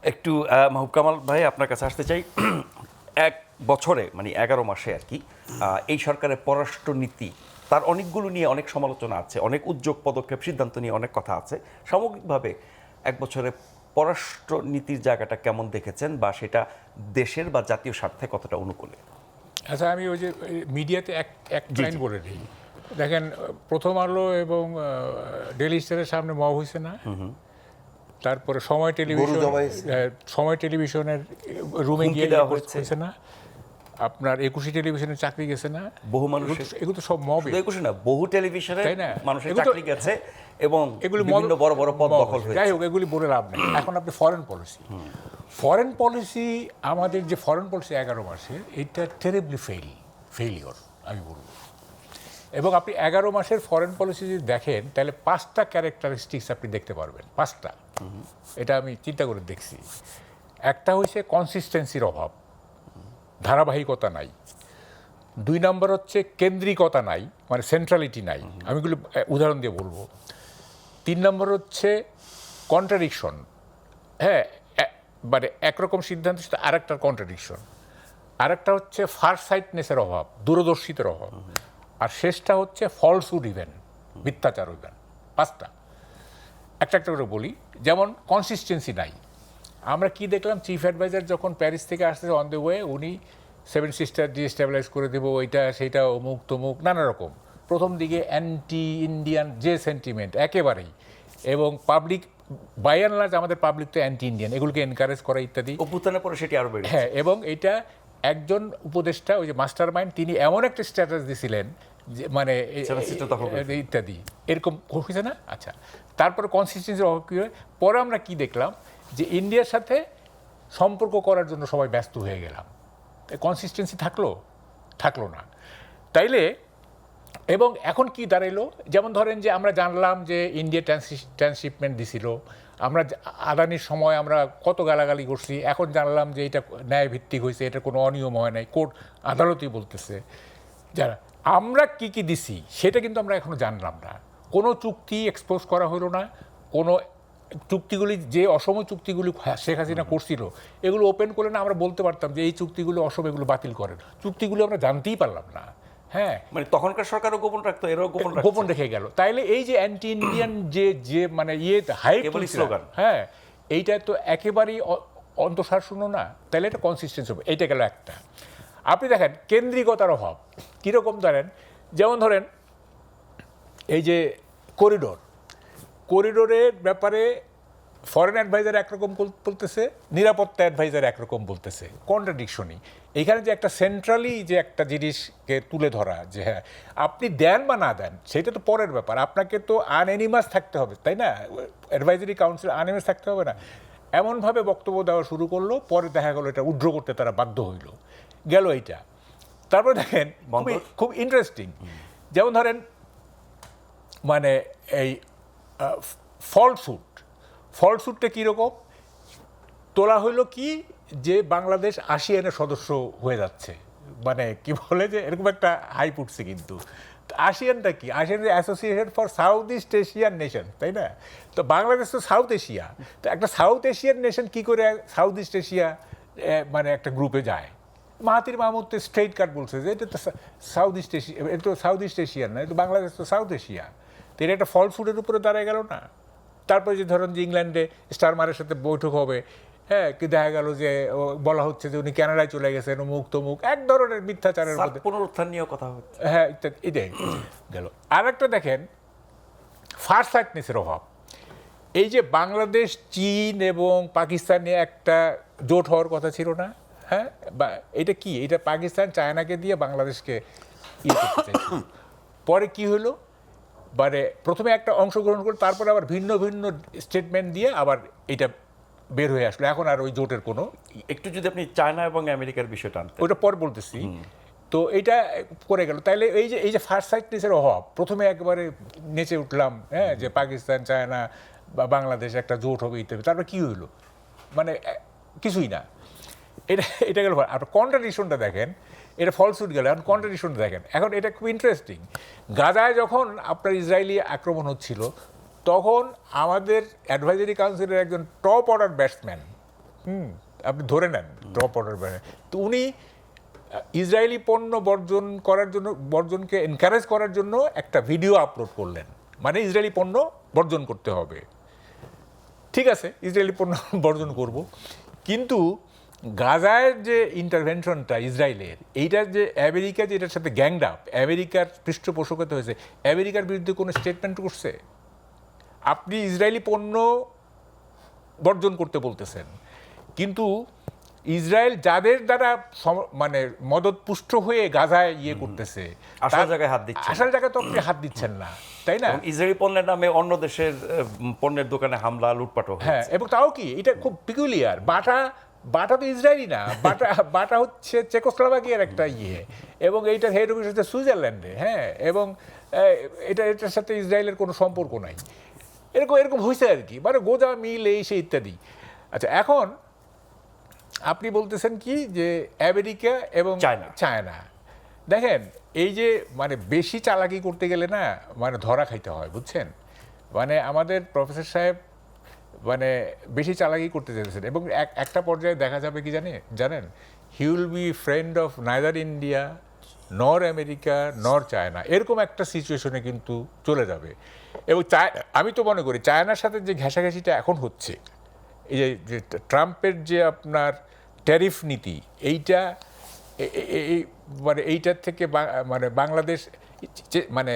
একটু মাহবুব কামাল ভাই আপনার কাছে আসতে চাই। এক বছরে মানে 11 মাসে আর কি এই সরকারের পররাষ্ট্রনীতি তার অনেকগুলো নিয়ে অনেক সমালোচনা আছে, অনেক উদ্যোগ পদক্ষেপ সিদ্ধান্ত নিয়ে অনেক কথা আছে। সামগ্রিকভাবে এক বছরে পররাষ্ট্রনীতির জায়গাটা কেমন দেখেছেন, বা সেটা দেশের বা জাতীয় স্বার্থে কতটা অনুকূলে? আচ্ছা, আমি ওই যে মিডিয়াতে এক লাইন বলে দিই। দেখেন, প্রথম আলো এবং ডেইলি স্টারের সামনে মব হয়েছে না, তারপরে সময় টেলিভিশনের রুমে হুমকি গিয়ে দেওয়া হচ্ছে। হয়েছে না, আপনার 21 টেলিভিশনের চাকরি গেছে না, বহু মানুষের, এগুলো তো সব মবে, শুধু 21 না, বহু টেলিভিশনে তাই না? মানুষের এগুলো তো- চাকরি গেছে এবং এগুলি বিভিন্ন বড় বড় পদ মব দখল হয়েছে। হয়েছে। যাই হোক, এগুলি বলে লাভ নেই। এখন আপনি ফরেন পলিসি, আমাদের যে ফরেন পলিসি 11 মাসে, এটা টেরিবলি ফেইলিওর আমি বলবো। এবং আপনি 11 মাসের ফরেন পলিসি যদি দেখেন, তাহলে 5টা ক্যারেক্টারিস্টিক্স আপনি দেখতে পারবেন। 5টা, এটা আমি চিন্তা করে দেখছি। একটা হচ্ছে কনসিস্টেন্সির অভাব, ধারাবাহিকতা নাই। 2 নম্বর হচ্ছে কেন্দ্রিকতা নাই, মানে সেন্ট্রালিটি নাই। আমি এগুলো উদাহরণ দিয়ে বলবো। 3 নম্বর হচ্ছে কন্ট্রাডিকশন, হ্যাঁ, মানে একরকম সিদ্ধান্তের সাথে আরেকটার কন্ট্রাডিকশন। আরেকটা হচ্ছে ফারসাইটনেসের অভাব, দূরদর্শিতার অভাব। আর শেষটা হচ্ছে ফলসহুড ইভেন্ট, মিথ্যাচার ইভেন্ট। 5টা, একটা একটা করে বলি। যেমন কনসিস্টেন্সি নাই। আমরা কি দেখলাম, চিফ অ্যাডভাইজার যখন প্যারিস থেকে আসতেছে, অন দ্য ওয়ে উনি 7 সিস্টার ডিস্টেবিলাইজ করে দেবো, ওইটা সেইটা, অমুক তমুক, নানা রকম। প্রথম দিকে অ্যান্টি ইন্ডিয়ান যে সেন্টিমেন্ট একেবারেই, এবং পাবলিক বাই অ্যান্ড লার্জ, আমাদের পাবলিক তো অ্যান্টি ইন্ডিয়ান, এগুলোকে এনকারেজ করা ইত্যাদি। অভ্যুত্থানের পরে সেটি আরো বেড়েছে। হ্যাঁ, এবং এটা একজন উপদেষ্টা, ওই যে মাস্টার মাইন্ড, তিনি এমন একটা স্ট্যাটাস দিছিলেন যে মানে ইত্যাদি, এরকম হয়েছে না। আচ্ছা, তারপরে কনসিস্টেন্সির অভাব কী হয়, পরে আমরা কি দেখলাম, যে ইন্ডিয়ার সাথে সম্পর্ক করার জন্য সবাই ব্যস্ত হয়ে গেলাম। কনসিস্টেন্সি থাকলো না। তাইলে, এবং এখন কি দাঁড়াইলো, যেমন ধরেন যে আমরা জানলাম যে ইন্ডিয়া ট্রান্সশিপমেন্ট দিছিল, আমরা আদানির সময় আমরা কত গালাগালি করছি, এখন জানলাম যে এটা ন্যায়ভিত্তিক হয়েছে, এটা কোনো অনিয়ম হয় নাই, কোর্ট আদালতই বলতেছে। যারা আমরা কি কি দিছি সেটা কিন্তু আমরা এখনো জানলাম না। কোনো চুক্তি এক্সপোজ করা হলো না। কোনো চুক্তিগুলি, যে অসম চুক্তিগুলি শেখ হাসিনা করছিল, এগুলো ওপেন করলে না আমরা বলতে পারতাম যে এই চুক্তিগুলো অসম, এগুলো বাতিল করেন। চুক্তিগুলো আমরা জানতেই পারলাম না। হ্যাঁ, মানে তখনকার সরকারও গোপন রাখতো, এরাও গোপন রেখে গেল। তাইলে এই যে অ্যান্টি ইন্ডিয়ান যে মানে হাইপ স্লোগান, হ্যাঁ, এইটা তো একেবারেই অন্তঃসারশূন্য না। তাইলে এটা কনসিস্টেন্সি হবে, এইটা গেল একটা। আপনি দেখেন কেন্দ্রিকতার অভাব কীরকম, যেমন ধরেন এই যে করিডোরের ব্যাপারে ফরেন অ্যাডভাইজার একরকম বলতেছে, নিরাপত্তা অ্যাডভাইজার একরকম বলতেছে, কন্ট্রাডিকশনই। এখানে যে একটা সেন্ট্রালি যে একটা জিনিসকে তুলে ধরা, যে হ্যাঁ আপনি দেন বা না দেন সেটা তো পরের ব্যাপার, আপনাকে তো আনএনিমাস থাকতে হবে, তাই না? অ্যাডভাইজারি কাউন্সিল আনএনিমাস থাকতে হবে না? এমনভাবে বক্তব্য দেওয়া শুরু করলো, পরে দেখা গেলো এটা উড্র করতে তারা বাধ্য হইল, গেল এইটা। তারপরে দেখেন খুব ইন্টারেস্টিং, যেমন ধরেন মানে এই ফলস্যুটটা কীরকম তোলা হইলো, কি যে বাংলাদেশ আসিয়ানের সদস্য হয়ে যাচ্ছে, মানে কি বলে যে এরকম একটা হাইপ উঠছে। কিন্তু আসিয়ানটা কি? ASEAN association for south east Asian nation, তাই না? তো বাংলাদেশ তো সাউথ এশিয়া, তো একটা সাউথ এশিয়ান নেশন কি করে সাউথ ইস্ট এশিয়া মানে একটা গ্রুপে যায়? মাহাতির মাহমুদ তো স্ট্রেইট কাট বলছে যে এটা তো সাউথ ইস্ট এশিয়া, এটা তো সাউথ ইস্ট এশিয়ান না, এটা বাংলাদেশ তো সাউথ এশিয়া। তো এটা একটা ফলস্যুটের উপরে দাঁড়ায় গেল না? তারপরে যে ধরেন যে ইংল্যান্ডে স্টারমারের সাথে বৈঠক হবে, হ্যাঁ, কি দেখা গেল যে বলা হচ্ছে যে উনি কানাডায় চলে গেছেন, মুখ তমুক, এক ধরনের মিথ্যাচারের মধ্যে পুনরুত্থান নিয়েও কথা হচ্ছে, হ্যাঁ, ইত্যাদি। এটাই গেল। আর একটা দেখেন ফারসাইটনেসের অভাব। এই যে বাংলাদেশ, চীন এবং পাকিস্তান নিয়ে একটা জোট হওয়ার কথা ছিল না? হ্যাঁ, বা এটা কি, এটা পাকিস্তান চায়নাকে দিয়ে বাংলাদেশকে ইয়ে করতে চাইছে। পরে কি হলো, মানে প্রথমে একটা অংশগ্রহণ করে তারপরে আবার ভিন্ন ভিন্ন স্টেটমেন্ট দিয়ে আবার এটা বের হয়ে আসলো। এখন আর ওই জোটের কোনো, একটু যদি আপনি চায়না এবং আমেরিকার বিষয়টা আনতেন। ওইটা পর বলতেছি। তো এইটা করে গেল। তাইলে এই যে ফারসাইটনেসের অভাব, প্রথমে একেবারে নেচে উঠলাম, হ্যাঁ, যে পাকিস্তান, চায়না বা বাংলাদেশ একটা জোট হবে ইত্যাদি, তারপরে কী হইলো? মানে কিছুই না। এটা গেল। আর কন্ট্রাডিকশনটা দেখেন, এটা ফলস্যুট গেল, এখন কন্ট্রাডিকশনটা দেখেন। এখন এটা খুব ইন্টারেস্টিং। গাজায় যখন আপনার ইসরায়েলি আক্রমণ হচ্ছিল, তখন আমাদের অ্যাডভাইজারি কাউন্সিলের একজন টপ অর্ডার ব্যাটসম্যান, আপনি ধরে নেন ট্রাম্প অর্ডার ব্যানে। তো উনি ইসরায়েলি পণ্য বর্জনকে এনকারেজ করার জন্য একটা ভিডিও আপলোড করলেন, মানে ইসরায়েলি পণ্য বর্জন করতে হবে। ঠিক আছে, ইসরায়েলি পণ্য বর্জন করব, কিন্তু গাজায় যে ইন্টারভেনশনটা ইসরায়েলের, এইটার যে আমেরিকা যে এটার সাথে গ্যাংড আপ, আমেরিকার পৃষ্ঠপোষকতা হয়েছে, আমেরিকার বিরুদ্ধে কোনো স্টেটমেন্ট করছে? আপনি ইসরায়েলি পণ্য বর্জন করতে বলতেছেন, কিন্তু ইসরায়েল যাদের দ্বারা মানে মদতপুষ্ট হয়ে গাজায় করতেছে, আসল জায়গায় হাত দিচ্ছে, আসল জায়গায় তো আপনি হাত দিচ্ছেন না, তাই না? ইসরায়েলি পণ্যের নামে অন্য দেশের পণ্যের দোকানে হামলা, লুটপাটও হ্যাঁ, এবং তাও কি এটা খুব পিকুলিয়ার। বাটা তো ইসরায়েলি না, বাটা হচ্ছে চেকোস্লোভাকিয়ার একটা এবং এইটার হেড অফিস হচ্ছে সুইজারল্যান্ডে। হ্যাঁ, এবং এটার সাথে ইসরায়েলের কোনো সম্পর্ক নাই। এরকম হয়েছে আর কি, মানে গোজা মিল এই সে ইত্যাদি। আচ্ছা, এখন আপনি বলতেছেন কি যে আমেরিকা এবং চায়না, দেখেন এই যে মানে বেশি চালাকি করতে গেলে না মানে ধরা খাইতে হয়, বুঝছেন? মানে আমাদের প্রফেসর সাহেব মানে বেশি চালাকি করতে চেয়েছেন, এবং একটা পর্যায়ে দেখা যাবে কি জানেন, he will be friend of neither India নর আমেরিকা নর চায়না, এরকম একটা সিচুয়েশনে কিন্তু চলে যাবে। এবং আমি তো মনে করি চায়নার সাথে যে ঘেঁষাঘেঁষিটা এখন হচ্ছে, এই যে ট্রাম্পের যে আপনার ট্যারিফ নীতি, এইটা মানে এইটার থেকে মানে বাংলাদেশ মানে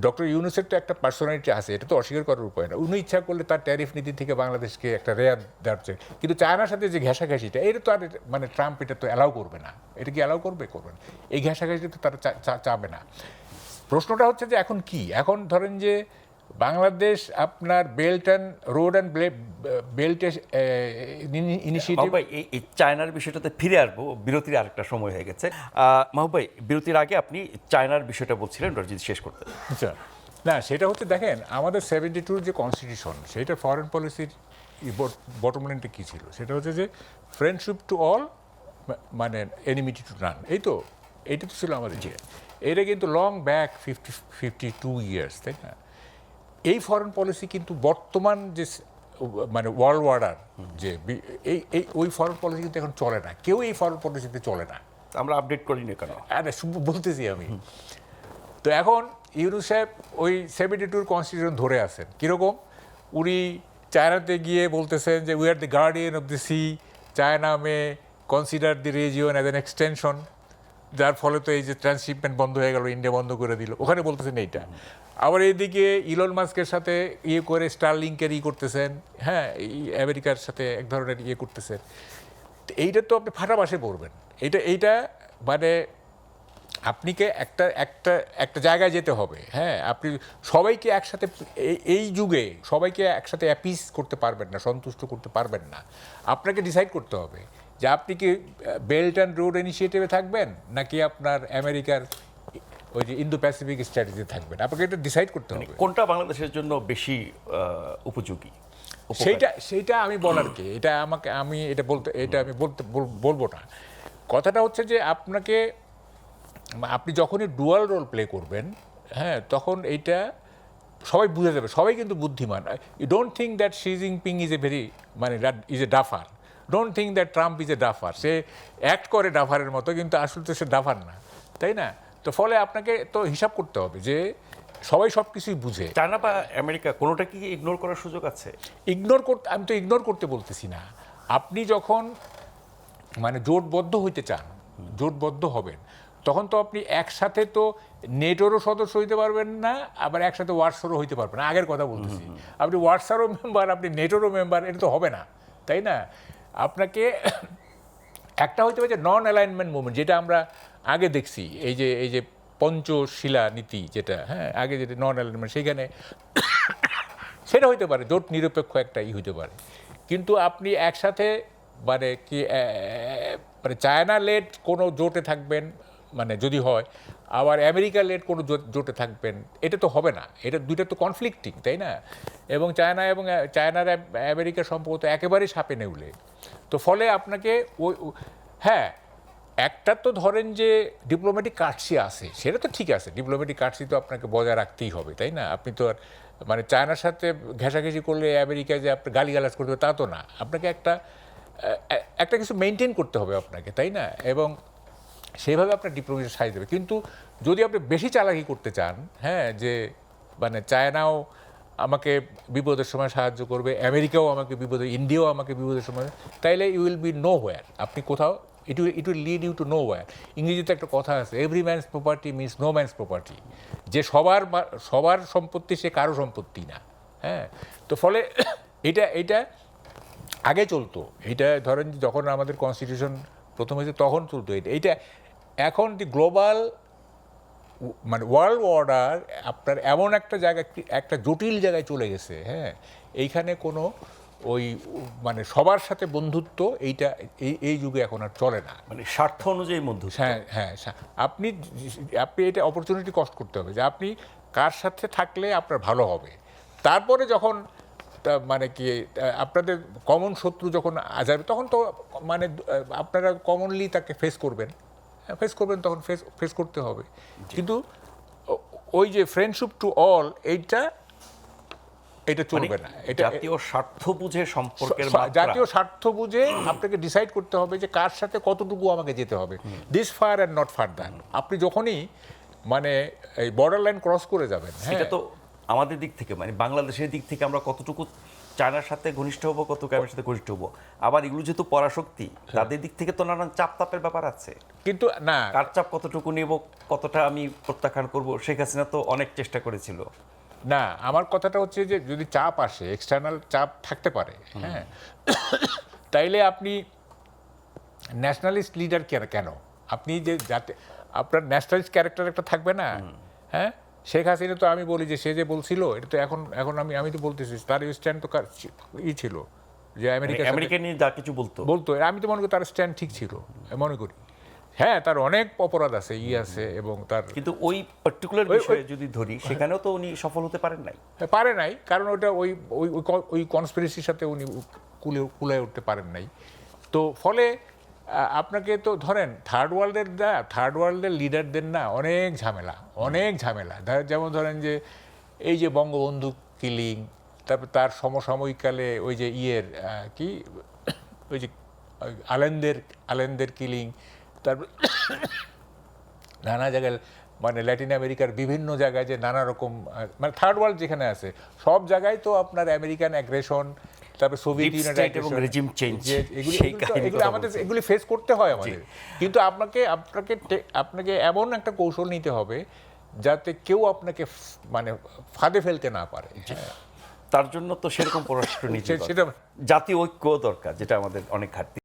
ডক্টর ইউনূসের তো একটা পার্সোনালিটি আছে, এটা তো অস্বীকার করার উপায় না। উনি ইচ্ছা করলে তার ট্যারিফ নীতি থেকে বাংলাদেশকে একটা রেয়ার দেওয়াচ্ছে, কিন্তু চায়নার সাথে যে ঘেঁষাঘেঁষিটা, এটা তো আর মানে ট্রাম্প এটা তো অ্যালাউ করবে না। এটা কি অ্যালাউ করবে? না। এই ঘেঁষাঘেঁষিটা তো তারা চাবে না। প্রশ্নটা হচ্ছে যে এখন কি, এখন ধরেন যে বাংলাদেশ আপনার belt and road and belt initiative. এই চায়নার বিষয়টাতে ফিরে আসবো, বিরতির আরেকটা সময় হয়ে গেছে। মাহবুব ভাই, বিরতির আগে আপনি চায়নার বিষয়টা বলছিলেন, ওটা যদি শেষ করতে। আচ্ছা, না সেটা হচ্ছে দেখেন আমাদের 72 যে কনস্টিটিউশন, সেইটা ফরেন পলিসির বটম লাইনটা কী ছিল? সেটা হচ্ছে যে ফ্রেন্ডশিপ টু অল, মানে এনিমিটি টু নান। এইটা তো ছিল আমাদের যে, এটা কিন্তু লং ব্যাক 52 ইয়ার্স, তাই না? এই ফরেন পলিসি কিন্তু বর্তমান যে মানে ওয়ার্ল্ড অর্ডার যে ওই ফরেন পলিসি কিন্তু এখন চলে না, কেউ এই ফরেন পলিসিতে চলে না। আমরা আপডেট করি না কেন? আরে বলতেছি আমি। তো এখন ইউনূস সাহেব ওই 72 কনস্টিটিউশন ধরে আছেন। কীরকম? উনি চায়নাতে গিয়ে বলতেছেন যে we are the guardian of the sea, China May consider the region as an extension, যার ফলে তো এই যে ট্রান্সশিপমেন্ট বন্ধ হয়ে গেল, ইন্ডিয়া বন্ধ করে দিল, ওখানে বলতেছেন এইটা। আবার এইদিকে ইলন মাস্কের সাথে করে স্টারলিংকের করতেছেন, হ্যাঁ, আমেরিকার সাথে এক ধরনের করতেছেন। এইটা তো আপনি ফাটাবাসে পড়বেন। এইটা মানে আপনাকে একটা জায়গায় যেতে হবে। হ্যাঁ, আপনি সবাইকে একসাথে এই যুগে সবাইকে একসাথে অ্যাপিস করতে পারবেন না, সন্তুষ্ট করতে পারবেন না। আপনাকে ডিসাইড করতে হবে যে আপনি কি বেল্ট অ্যান্ড রোড ইনিশিয়েটিভে থাকবেন, নাকি আপনার আমেরিকার ওই যে ইন্দো প্যাসিফিক স্ট্র্যাটেজিতে থাকবেন। আপনাকে এটা ডিসাইড করতে হবে কোনটা বাংলাদেশের জন্য বেশি উপযোগী। সেইটা আমি বলার কি, আমি বলবো না। কথাটা হচ্ছে যে আপনি যখনই ডুয়াল রোল প্লে করবেন, হ্যাঁ, তখন এইটা সবাই বুঝে যাবে। সবাই কিন্তু বুদ্ধিমান। You don't think that Xi Jinping is a very মানে is a duffer, don't think that Trump is a duffer. সে অ্যাক্ট করে ডাফারের মতো, কিন্তু আসলে তো সে ডাফার না, তাই না? তো ফলে আপনাকে তো হিসাব করতে হবে যে সবাই সব কিছুই বুঝে। চায়না বা আমেরিকা কোনোটা কি ইগনোর করার সুযোগ আছে? আমি তো ইগনোর করতে বলতেছি না। আপনি যখন মানে জোটবদ্ধ হইতে চান, জোটবদ্ধ হবেন, তখন তো আপনি একসাথে তো নেটোরও সদস্য হইতে পারবেন না, আবার একসাথে ওয়ার্সারও হইতে পারবেন না। আগের কথা বলতেছি, আপনি ওয়ার্সারও মেম্বার, আপনি নেটোরও মেম্বার, এটা তো হবে না, তাই না? আপনাকে একটা হইতে পারে যে নন অ্যালাইনমেন্ট মুভমেন্ট, যেটা আমরা আগে দেখছি, এই যে পঞ্চশিলা নীতি, যেটা হ্যাঁ আগে যেটা নন অ্যালাইনমেন্ট, সেইখানে সেটা হইতে পারে জোট নিরপেক্ষ একটা হইতে পারে। কিন্তু আপনি একসাথে মানে কি মানে চায়না লেড কোনো জোটে থাকবেন, মানে যদি হয়, আবার আমেরিকা লেড কোনো জোটে থাকবেন, এটা তো হবে না। এটা দুইটা তো কনফ্লিক্টিং, তাই না? এবং চায়নার আমেরিকার সম্পর্ক তো একেবারেই সাপে নেউলে। তো ফলে আপনাকে হ্যাঁ, একটা তো ধরেন যে ডিপ্লোম্যাটিক কার্টসি আছে, সেটা তো ঠিক আছে, ডিপ্লোম্যাটিক কার্টসি তো আপনাকে বজায় রাখতেই হবে, তাই না? আপনি তো আর মানে চায়নার সাথে ঘেঁষাঘেঁষি করলে আমেরিকায় যে আপনি গালিগালাজ করতে হবে তা তো না। আপনাকে একটা একটা কিছু মেনটেন করতে হবে আপনাকে, তাই না? এবং সেইভাবে আপনার ডিপ্লোমেসি সাইজ দেবে। কিন্তু যদি আপনি বেশি চালাকি করতে চান, হ্যাঁ, যে মানে চায়নাও আমাকে বিপদের সময় সাহায্য করবে, আমেরিকাও আমাকে বিপদে, ইন্ডিয়াও আমাকে বিপদের সময়, তাইলে you will be nowhere. আপনি কোথাও it will lead you to nowhere. ইংরেজিতে একটা কথা আছে, every man's property means no man's property. যে সবার সম্পত্তি সে কারো সম্পত্তি না। হ্যাঁ, তো ফলে এটা আগে চলতো। এটা ধরেন যখন আমাদের কনস্টিটিউশন প্রথম হয়েছে তখন চলতো এইটা। এখন দি গ্লোবাল মানে ওয়ার্ল্ড অর্ডার আপনার এমন একটা জায়গা, একটা জটিল জায়গায় চলে গেছে। হ্যাঁ, এইখানে কোনো ওই মানে সবার সাথে বন্ধুত্ব এইটা এই যুগে এখন আর চলে না। মানে স্বার্থ অনুযায়ী মধ্যে। হ্যাঁ হ্যাঁ, আপনি এটা অপরচুনিটি কষ্ট করতে হবে যে আপনি কার সাথে থাকলে আপনার ভালো হবে। তারপরে যখন মানে কি আপনাদের কমন শত্রু যখন যাবে তখন তো মানে আপনারা কমনলি তাকে ফেস করবেন, তখন ফেস করতে হবে। কিন্তু ওই যে ফ্রেন্ডশিপ টু অল এটা চলবে না। এটা জাতীয় স্বার্থ বুঝে সম্পর্কের জাতীয় স্বার্থ বুঝে আপনাকে ডিসাইড করতে হবে যে কার সাথে কতটুকু আমাকে যেতে হবে, this fur and not further. আপনি যখনই মানে এই বর্ডার লাইন ক্রস করে যাবেন, এটা তো আমাদের দিক থেকে মানে বাংলাদেশের দিক থেকে আমরা কতটুকু চায়নার সাথে ঘনিষ্ঠ হবো, কতটুকু আমার সাথে ঘনিষ্ঠ হবো, আবার এগুলো যেহেতু পরাশক্তি, তাদের দিক থেকে তো নানান চাপ তাপের ব্যাপার আছে। কিন্তু না, কার চাপ কতটুকু নেব, কতটা আমি প্রত্যাখ্যান করব, শেখ হাসিনা তো অনেক চেষ্টা করেছিল। না, আমার কথাটা হচ্ছে যে যদি চাপ আসে, এক্সটার্নাল চাপ থাকতে পারে, হ্যাঁ, তাইলে আপনি ন্যাশনালিস্ট লিডার কেন আপনি যে যাতে আপনার ন্যাশনালিস্ট ক্যারেক্টার একটা থাকবে না। হ্যাঁ, শেখ হাসিনা তো আমি বলি যে সে যে বলছিল এটা তো এখন আমি তো বলতেছি তার স্ট্যান্ড তো ছিল যে আমেরিকা নিয়ে যা কিছু বলতো, আমি তো মনে করি তার স্ট্যান্ড ঠিক ছিল, মনে করি। হ্যাঁ, তার অনেক অপরাধ আছে, আছে, এবং তার কিন্তু ওই পার্টিকুলার বিষয়ে যদি ধরি সেখানেও তো উনি সফল হতে পারেন নাই, কারণ ওটা ওই কনস্পিরেসির সাথে উনি কুলায় উঠতে পারেন নাই। তো ফলে আপনাকে তো ধরেন থার্ড ওয়ার্ল্ডের লিডারদের না অনেক ঝামেলা। যেমন ধরেন যে এই যে বঙ্গবন্ধু কিলিং, তারপর তার সমসাময়িককালে ওই যে ওই যে আলেনদের কিলিং, তারপর নানা জায়গায় মানে ল্যাটিন আমেরিকার বিভিন্ন জায়গায় যে নানা রকম মানে থার্ড ওয়ার্ল্ড যেখানে আছে সব জায়গায় তো আপনার আমেরিকান অ্যাগ্রেশন, তারপর সোভিয়েত ইউনিয়ন এবং রেজিম চেঞ্জ, এগুলি ফেস করতে হয় আমাদের। কিন্তু আপনাকে এমন একটা কৌশল নিতে হবে যাতে কেউ আপনাকে মানে ফাঁদে ফেলতে না পারে। তার জন্য তো সেরকম পররাষ্ট্রনীতি, জাতীয় ঐক্য দরকার, যেটা আমাদের অনেক ঘাটতি।